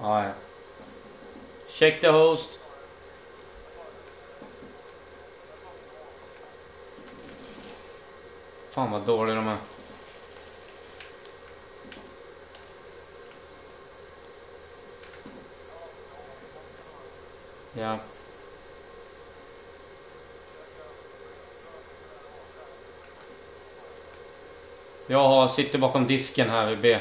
Ja, ja. Check the host. Fan vad dåliga de är. Ja. Jag sitter bakom disken här vid B.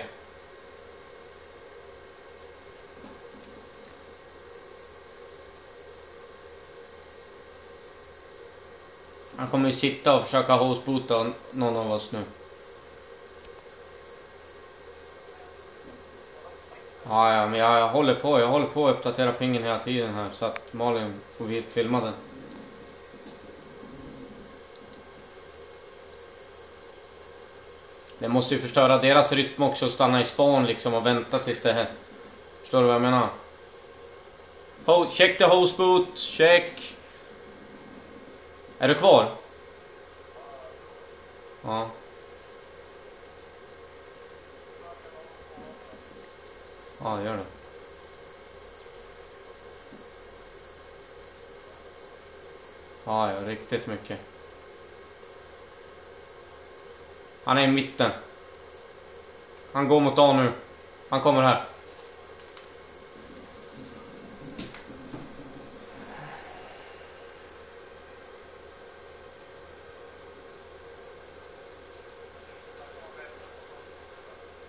Han kommer ju sitta och försöka hostboota någon av oss nu. Ja, men jag håller på att uppdatera pingen hela tiden här så att Malin får filma den. Det måste ju förstöra deras rytm också att stanna i spawn liksom och vänta tills det här. Förstår du vad jag menar? Check the hostboot, check. Är du kvar? Ja. Ja, gör det. Ja, riktigt mycket. Han är i mitten. Han går mot A nu. Han kommer här.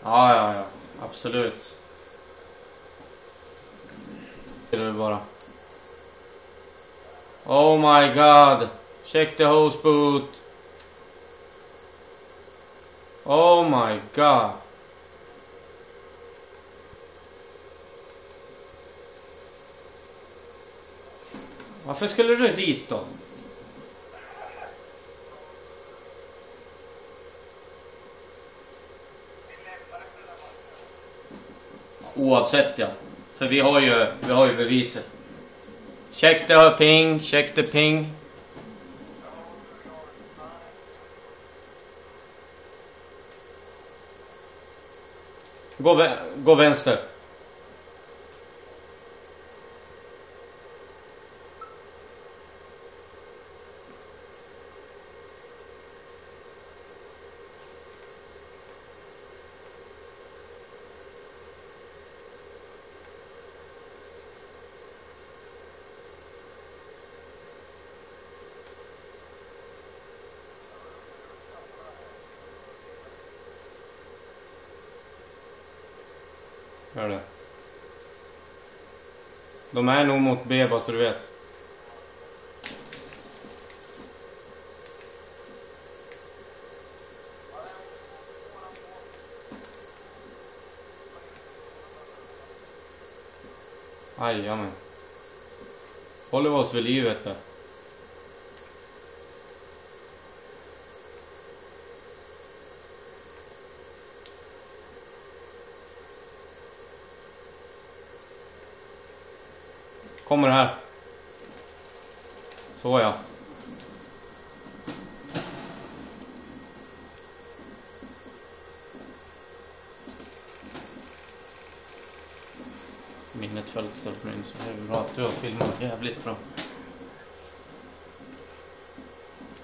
Ja. Absolut. Det är bara. Oh my god. Check the host boot. Oh my god. Varför skulle du dit då? Oavsett ja. För vi har ju beviset. Check the ping, check the ping. Gå vänster. Gör det. De är nog mot B bara så du vet. Aj, ja men. Håller vi oss vid livet där. Kommer det här. Så ja. Minnet följt så här bra att du har filmat jävligt bra.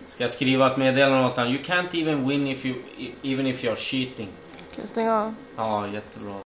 Ska jag skriva ett meddelande åt han? You can't even win even if you're cheating. Kan jag stänga av? Ja, jättebra.